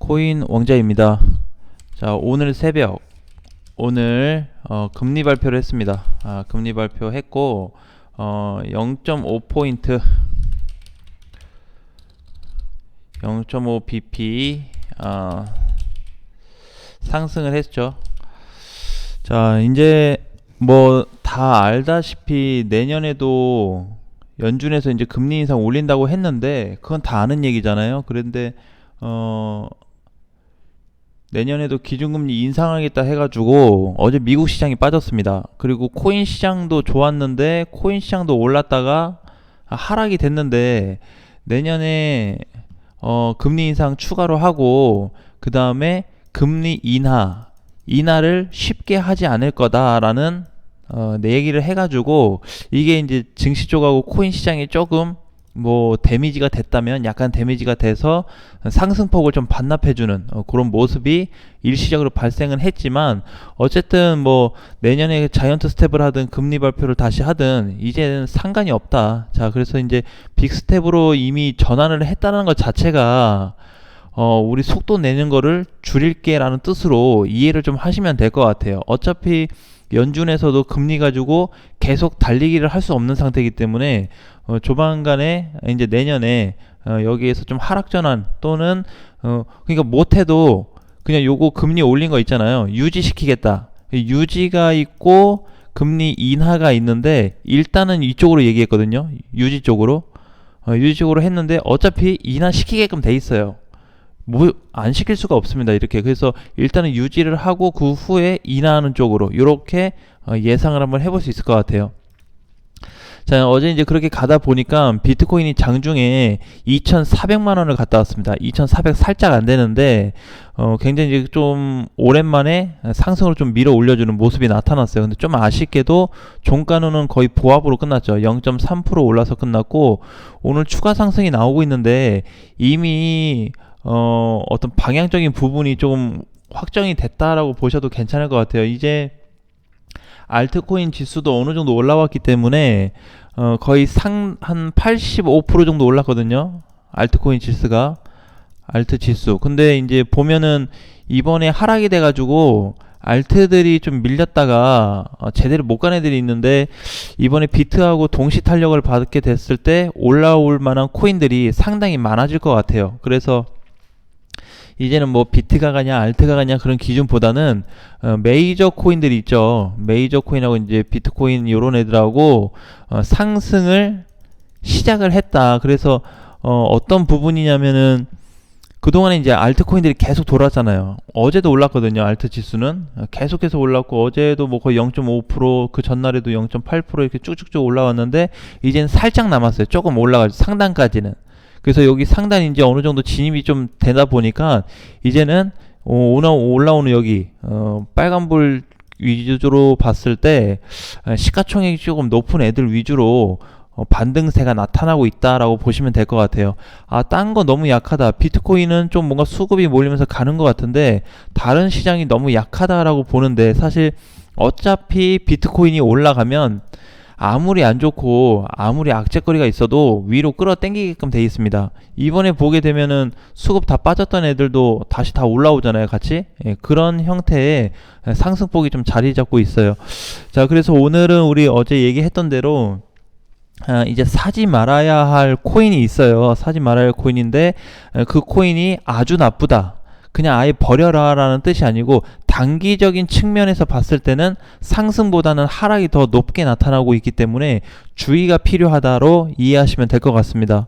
코인 왕자입니다. 자, 오늘 새벽 금리 발표를 했습니다. 금리 발표했고 0.5포인트 0.5bp 상승을 했죠. 자, 이제 뭐 다 알다시피 내년에도 연준에서 이제 금리 인상 올린다고 했는데 그건 다 아는 얘기잖아요. 그런데 내년에도 기준금리 인상하겠다 해가지고 어제 미국 시장이 빠졌습니다. 그리고 코인 시장도 좋았는데 코인 시장도 올랐다가 하락이 됐는데 내년에 금리 인상 추가로 하고 그 다음에 금리 인하를 쉽게 하지 않을 거다라는 내 얘기를 해가지고 이게 이제 증시 쪽하고 코인 시장이 조금 뭐 데미지가 됐다면 약간 데미지가 돼서 상승폭을 좀 반납해주는 그런 모습이 일시적으로 발생은 했지만 어쨌든 뭐 내년에 자이언트 스텝을 하든 금리 발표를 다시 하든 이제는 상관이 없다. 자, 그래서 이제 빅스텝으로 이미 전환을 했다는 것 자체가 우리 속도 내는 거를 줄일게 라는 뜻으로 이해를 좀 하시면 될 것 같아요. 어차피 연준에서도 금리 가지고 계속 달리기를 할 수 없는 상태이기 때문에 조만간에 이제 내년에 여기에서 좀 하락 전환 또는 그러니까 못해도 그냥 요거 금리 올린 거 있잖아요. 유지시키겠다. 유지가 있고 금리 인하가 있는데 일단은 이쪽으로 얘기했거든요. 유지 쪽으로 했는데 어차피 인하시키게끔 돼 있어요. 뭐 안 시킬 수가 없습니다. 이렇게. 그래서 일단은 유지를 하고 그 후에 인하하는 쪽으로 이렇게 예상을 한번 해볼 수 있을 것 같아요. 자, 어제 이제 그렇게 가다 보니까 비트코인이 장중에 2,400만 원을 갔다 왔습니다. 2,400 살짝 안 되는데 굉장히 이제 좀 오랜만에 상승으로 좀 밀어 올려주는 모습이 나타났어요. 근데 좀 아쉽게도 종가는 거의 보합으로 끝났죠. 0.3% 올라서 끝났고 오늘 추가 상승이 나오고 있는데 이미 어떤 방향적인 부분이 좀 확정이 됐다라고 보셔도 괜찮을 것 같아요. 이제 알트코인 지수도 어느 정도 올라왔기 때문에 거의 한 85% 정도 올랐거든요. 알트코인 지수가 알트 지수. 근데 이제 보면은 이번에 하락이 돼가지고 알트들이 좀 밀렸다가 제대로 못 간 애들이 있는데 이번에 비트하고 동시 탄력을 받게 됐을 때 올라올 만한 코인들이 상당히 많아질 것 같아요. 그래서 이제는 뭐 비트가 가냐 알트가 가냐 그런 기준보다는 메이저 코인들이 있죠. 메이저 코인하고 이제 비트코인 요런 애들하고 상승을 시작을 했다. 그래서 어떤 부분이냐면은 그동안에 이제 알트코인들이 계속 돌았잖아요. 어제도 올랐거든요. 알트 지수는 계속해서 올랐고 어제도 뭐 거의 0.5% 그 전날에도 0.8% 이렇게 쭉쭉쭉 올라왔는데 이제는 살짝 남았어요. 조금 올라가죠. 상단까지는. 그래서 여기 상단 이제 어느 정도 진입이 좀 되다 보니까 이제는 올라오는 여기 빨간불 위주로 봤을 때 시가총액이 조금 높은 애들 위주로 반등세가 나타나고 있다라고 보시면 될 것 같아요. 딴 거 너무 약하다. 비트코인은 좀 뭔가 수급이 몰리면서 가는 것 같은데 다른 시장이 너무 약하다라고 보는데 사실 어차피 비트코인이 올라가면 아무리 안 좋고 아무리 악재거리가 있어도 위로 끌어당기게끔 돼 있습니다. 이번에 보게 되면은 수급 다 빠졌던 애들도 다시 다 올라오잖아요, 같이. 그런 형태의 상승폭이 좀 자리 잡고 있어요. 자, 그래서 오늘은 우리 어제 얘기했던 대로 이제 사지 말아야 할 코인이 있어요. 사지 말아야 할 코인인데 그 코인이 아주 나쁘다. 그냥 아예 버려라 라는 뜻이 아니고 단기적인 측면에서 봤을 때는 상승보다는 하락이 더 높게 나타나고 있기 때문에 주의가 필요하다로 이해하시면 될 것 같습니다.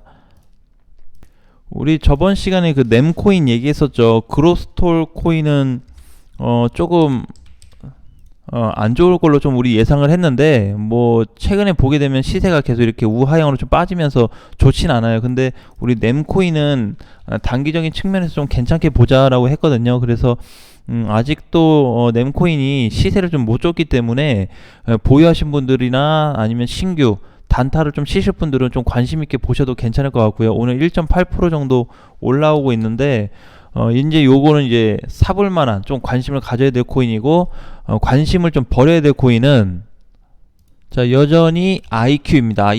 우리 저번 시간에 그 넴코인 얘기했었죠. 그로스톨 코인은 조금 안 좋을 걸로 좀 우리 예상을 했는데 뭐 최근에 보게 되면 시세가 계속 이렇게 우하향으로 좀 빠지면서 좋진 않아요. 근데 우리 넴코인은 단기적인 측면에서 좀 괜찮게 보자라고 했거든요. 그래서 아직도 넴코인이 시세를 좀 못 줬기 때문에 보유하신 분들이나 아니면 신규 단타를 좀 치실 분들은 좀 관심 있게 보셔도 괜찮을 것 같고요. 오늘 1.8% 정도 올라오고 있는데 이제 요거는 이제 사볼 만한 좀 관심을 가져야 될 코인이고 관심을 좀 버려야 될 코인은 자, 여전히 IQ입니다.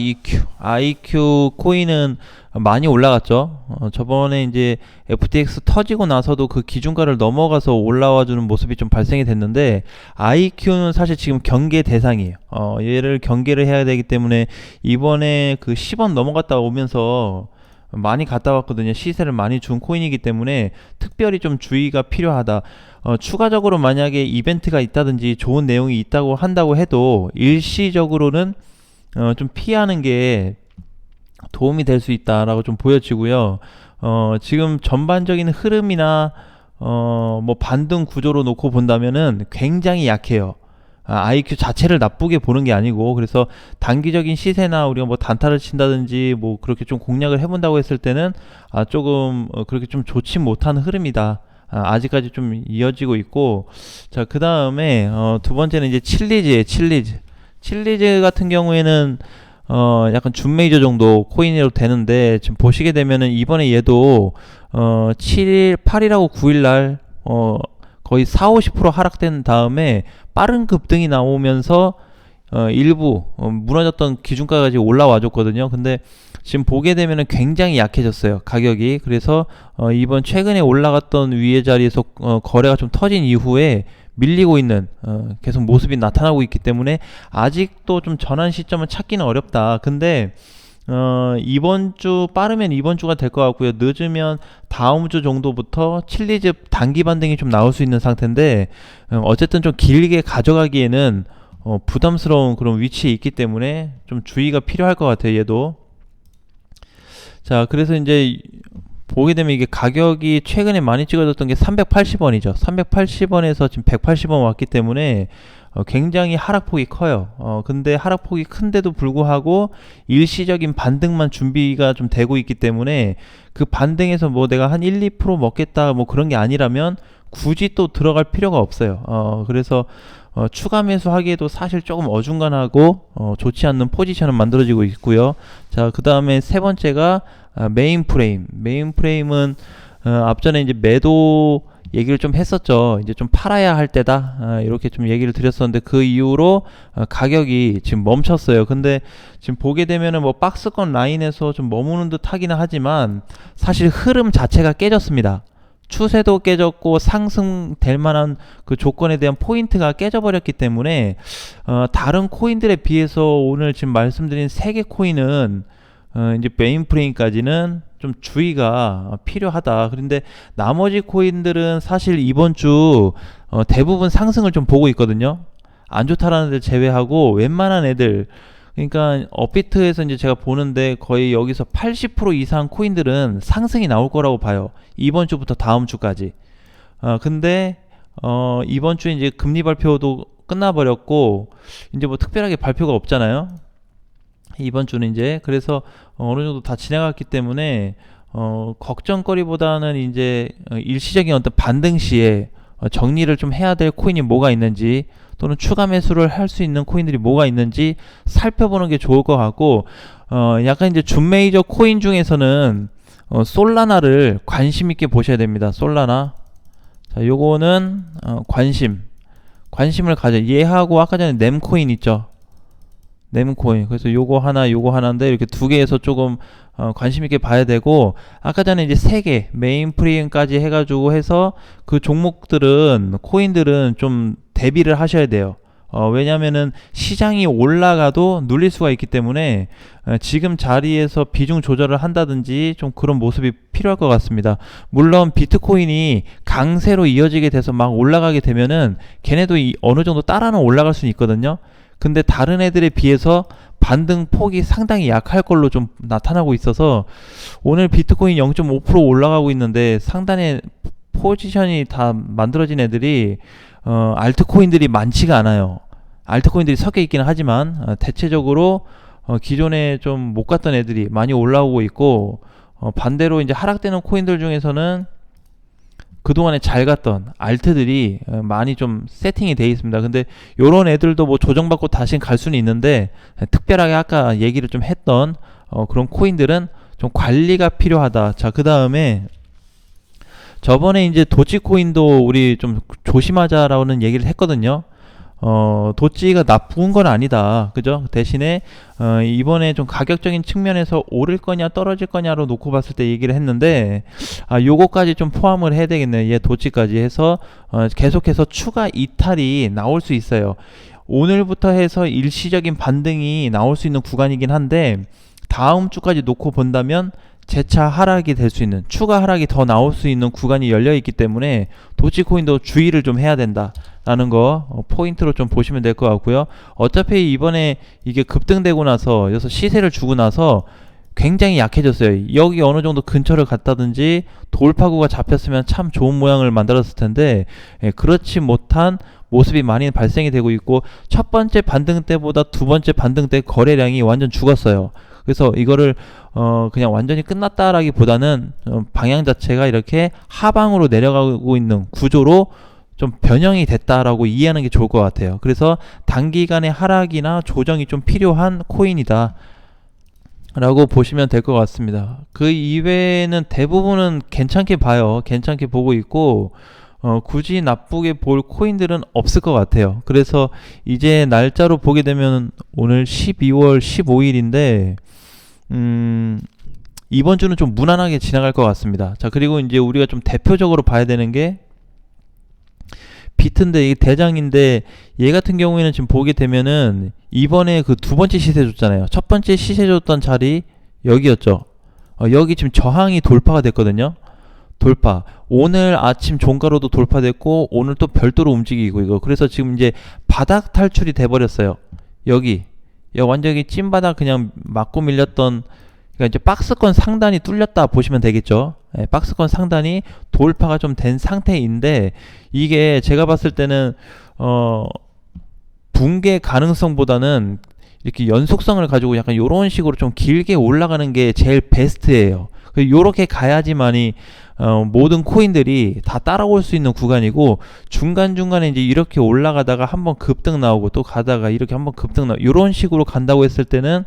IQ 코인은 많이 올라갔죠. 저번에 이제 FTX 터지고 나서도 그 기준가를 넘어가서 올라와주는 모습이 좀 발생이 됐는데, IQ는 사실 지금 경계 대상이에요. 얘를 경계를 해야 되기 때문에 이번에 그 10원 넘어갔다 오면서 많이 갔다 왔거든요. 시세를 많이 준 코인이기 때문에 특별히 좀 주의가 필요하다. 추가적으로 만약에 이벤트가 있다든지 좋은 내용이 있다고 한다고 해도 일시적으로는 좀 피하는 게 도움이 될 수 있다라고 좀 보여지고요. 지금 전반적인 흐름이나 뭐 반등 구조로 놓고 본다면은 굉장히 약해요. IQ 자체를 나쁘게 보는 게 아니고, 그래서 단기적인 시세나 우리가 뭐 단타를 친다든지 뭐 그렇게 좀 공략을 해본다고 했을 때는 조금 그렇게 좀 좋지 못한 흐름이다. 아직까지 좀 이어지고 있고. 자, 그 다음에 두 번째는 이제 칠리즈예요. 칠리즈 같은 경우에는 약간 준 메이저 정도 코인으로 되는데, 지금 보시게 되면은 이번에 얘도 7일, 8일하고 9일날 거의 4-50% 하락된 다음에 빠른 급등이 나오면서 일부 무너졌던 기준가까지 올라와 줬거든요. 근데 지금 보게 되면은 굉장히 약해졌어요, 가격이. 그래서 이번 최근에 올라갔던 위의 자리에서 거래가 좀 터진 이후에 밀리고 있는 계속 모습이 나타나고 있기 때문에 아직도 좀 전환 시점을 찾기는 어렵다. 근데 이번 주 빠르면 이번 주가 될 것 같고요. 늦으면 다음 주 정도부터 칠리즈 단기 반등이 좀 나올 수 있는 상태인데, 어쨌든 좀 길게 가져가기에는 부담스러운 그런 위치에 있기 때문에 좀 주의가 필요할 것 같아요, 얘도. 자, 그래서 이제 보게 되면 이게 가격이 최근에 많이 찍어졌던 게 380원이죠. 380원에서 지금 180원 왔기 때문에 굉장히 하락폭이 커요. 근데 하락폭이 큰데도 불구하고 일시적인 반등만 준비가 좀 되고 있기 때문에, 그 반등에서 뭐 내가 한 1-2% 먹겠다 뭐 그런 게 아니라면 굳이 또 들어갈 필요가 없어요. 그래서 추가 매수하기에도 사실 조금 어중간하고 좋지 않는 포지션은 만들어지고 있고요. 자, 그 다음에 세 번째가 메인 프레임. 메인 프레임은 앞전에 이제 매도 얘기를 좀 했었죠. 이제 좀 팔아야 할 때다, 이렇게 좀 얘기를 드렸었는데, 그 이후로 가격이 지금 멈췄어요. 근데 지금 보게 되면은 뭐 박스권 라인에서 좀 머무는 듯 하기는 하지만 사실 흐름 자체가 깨졌습니다. 추세도 깨졌고 상승될 만한 그 조건에 대한 포인트가 깨져버렸기 때문에 다른 코인들에 비해서 오늘 지금 말씀드린 3개 코인은 이제 메인 프레임까지는 좀 주의가 필요하다. 그런데 나머지 코인들은 사실 이번 주 대부분 상승을 좀 보고 있거든요. 안 좋다라는 애들 제외하고 웬만한 애들, 그러니까 업비트에서 이제 제가 보는데 거의 여기서 80% 이상 코인들은 상승이 나올 거라고 봐요. 이번 주부터 다음 주까지. 근데 이번 주에 이제 금리 발표도 끝나버렸고 이제 뭐 특별하게 발표가 없잖아요, 이번 주는 이제. 그래서 어느 정도 다 지나갔기 때문에 걱정거리보다는 이제 일시적인 어떤 반등 시에 정리를 좀 해야 될 코인이 뭐가 있는지, 또는 추가 매수를 할 수 있는 코인들이 뭐가 있는지 살펴보는 게 좋을 것 같고, 약간 이제 준 메이저 코인 중에서는 솔라나를 관심 있게 보셔야 됩니다. 솔라나. 자, 요거는 관심을 가져. 얘하고 아까 전에 넴코인 있죠. 넴코인. 그래서 요거 하나인데 이렇게 두 개에서 조금 관심 있게 봐야 되고, 아까 전에 이제 3개 메인 프리임까지 해가지고 해서 그 종목들은, 코인들은 좀 대비를 하셔야 돼요. 왜냐면은 시장이 올라가도 눌릴 수가 있기 때문에 지금 자리에서 비중 조절을 한다든지 좀 그런 모습이 필요할 것 같습니다. 물론 비트코인이 강세로 이어지게 돼서 막 올라가게 되면은 걔네도 어느 정도 따라는 올라갈 수는 있거든요. 근데 다른 애들에 비해서 반등 폭이 상당히 약할 걸로 좀 나타나고 있어서, 오늘 비트코인 0.5% 올라가고 있는데 상단에 포지션이 다 만들어진 애들이 알트코인들이 많지가 않아요. 알트코인들이 섞여 있기는 하지만 대체적으로 기존에 좀 못 갔던 애들이 많이 올라오고 있고, 반대로 이제 하락되는 코인들 중에서는 그동안에 잘 갔던 알트들이 많이 좀 세팅이 되어 있습니다. 근데 요런 애들도 뭐 조정받고 다시 갈 수는 있는데, 특별하게 아까 얘기를 좀 했던 그런 코인들은 좀 관리가 필요하다. 자, 그 다음에 저번에 이제 도지코인도 우리 좀 조심하자라는 얘기를 했거든요. 도찌가 나쁜 건 아니다. 그죠? 대신에 이번에 좀 가격적인 측면에서 오를 거냐 떨어질 거냐로 놓고 봤을 때 얘기를 했는데, 요거까지 좀 포함을 해야 되겠네요. 얘 도찌까지 해서 계속해서 추가 이탈이 나올 수 있어요. 오늘부터 해서 일시적인 반등이 나올 수 있는 구간이긴 한데, 다음 주까지 놓고 본다면 재차 하락이 될 수 있는, 추가 하락이 더 나올 수 있는 구간이 열려 있기 때문에 도지코인도 주의를 좀 해야 된다 라는 거 포인트로 좀 보시면 될 것 같고요. 어차피 이번에 이게 급등되고 나서 여기서 시세를 주고 나서 굉장히 약해졌어요. 여기 어느 정도 근처를 갔다든지 돌파구가 잡혔으면 참 좋은 모양을 만들었을 텐데, 그렇지 못한 모습이 많이 발생이 되고 있고, 첫 번째 반등 때보다 두 번째 반등 때 거래량이 완전 죽었어요. 그래서 이거를 그냥 완전히 끝났다라기보다는 방향 자체가 이렇게 하방으로 내려가고 있는 구조로 좀 변형이 됐다라고 이해하는 게 좋을 것 같아요. 그래서 단기간의 하락이나 조정이 좀 필요한 코인이다 라고 보시면 될 것 같습니다. 그 이외에는 대부분은 괜찮게 봐요. 괜찮게 보고 있고, 굳이 나쁘게 볼 코인들은 없을 것 같아요. 그래서 이제 날짜로 보게 되면 오늘 12월 15일인데 이번 주는 좀 무난하게 지나갈 것 같습니다. 자, 그리고 이제 우리가 좀 대표적으로 봐야 되는 게 비트인데, 이게 대장인데, 얘 같은 경우에는 지금 보게 되면은 이번에 그 두 번째 시세 줬잖아요. 첫 번째 시세 줬던 자리 여기였죠. 여기 지금 저항이 돌파가 됐거든요. 돌파. 오늘 아침 종가로도 돌파됐고, 오늘 또 별도로 움직이고, 이거. 그래서 지금 이제 바닥 탈출이 돼버렸어요. 여기 완전히 찐바닥 그냥 맞고 밀렸던, 그러니까 이제 박스권 상단이 뚫렸다 보시면 되겠죠. 박스권 상단이 돌파가 좀 된 상태인데, 이게 제가 봤을 때는 붕괴 가능성보다는 이렇게 연속성을 가지고 약간 요런 식으로 좀 길게 올라가는 게 제일 베스트예요. 요렇게 가야지만이 모든 코인들이 다 따라올 수 있는 구간이고, 중간중간에 이제 이렇게 올라가다가 한번 급등 나오고 또 가다가 이렇게 한번 급등 나오고, 요런 식으로 간다고 했을 때는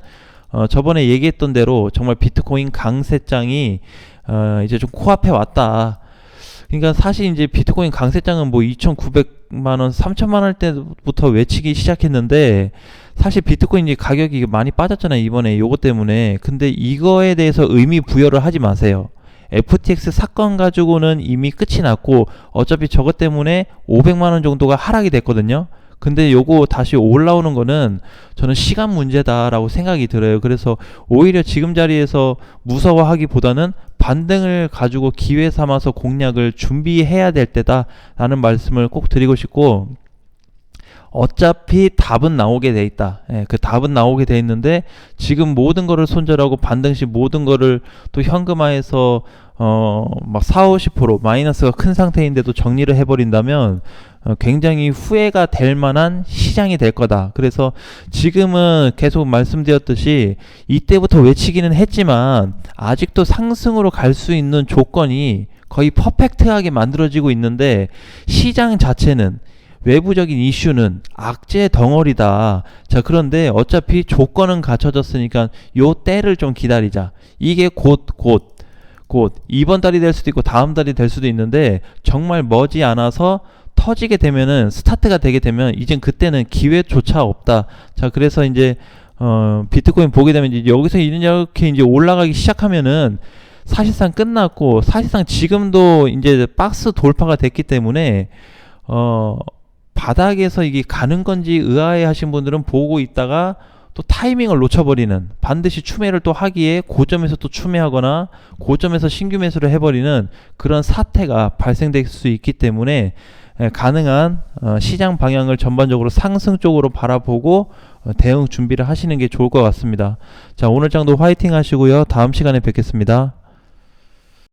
저번에 얘기했던 대로 정말 비트코인 강세장이 이제 좀 코앞에 왔다. 그러니까 사실 이제 비트코인 강세장은 뭐 2,900만원, 3,000만원 때부터 외치기 시작했는데, 사실 비트코인 이제 가격이 많이 빠졌잖아요, 이번에 요거 때문에. 근데 이거에 대해서 의미 부여를 하지 마세요. FTX 사건 가지고는 이미 끝이 났고, 어차피 저것 때문에 500만원 정도가 하락이 됐거든요. 근데 요거 다시 올라오는 거는 저는 시간 문제다라고 생각이 들어요. 그래서 오히려 지금 자리에서 무서워하기보다는 반등을 가지고 기회 삼아서 공략을 준비해야 될 때다라는 말씀을 꼭 드리고 싶고, 어차피 답은 나오게 돼 있다. 그 답은 나오게 돼 있는데, 지금 모든 거를 손절하고 반등 시 모든 거를 또 현금화해서 막 40~50% 마이너스가 큰 상태인데도 정리를 해버린다면 굉장히 후회가 될 만한 시장이 될 거다. 그래서 지금은 계속 말씀드렸듯이 이때부터 외치기는 했지만 아직도 상승으로 갈 수 있는 조건이 거의 퍼펙트하게 만들어지고 있는데, 시장 자체는, 외부적인 이슈는 악재 덩어리다. 자, 그런데 어차피 조건은 갖춰졌으니까 요 때를 좀 기다리자. 이게 곧 이번 달이 될 수도 있고 다음 달이 될 수도 있는데, 정말 머지 않아서 터지게 되면은, 스타트가 되게 되면 이젠 그때는 기회조차 없다. 자, 그래서 이제 비트코인 보게 되면 이제 여기서 이렇게 이제 올라가기 시작하면은 사실상 끝났고, 사실상 지금도 이제 박스 돌파가 됐기 때문에 바닥에서 이게 가는 건지 의아해 하신 분들은 보고 있다가 또 타이밍을 놓쳐버리는, 반드시 추매를 또 하기에 고점에서 또 추매하거나 고점에서 신규 매수를 해버리는 그런 사태가 발생될 수 있기 때문에, 가능한 시장 방향을 전반적으로 상승 쪽으로 바라보고 대응 준비를 하시는 게 좋을 것 같습니다. 자, 오늘 장도 화이팅 하시고요. 다음 시간에 뵙겠습니다.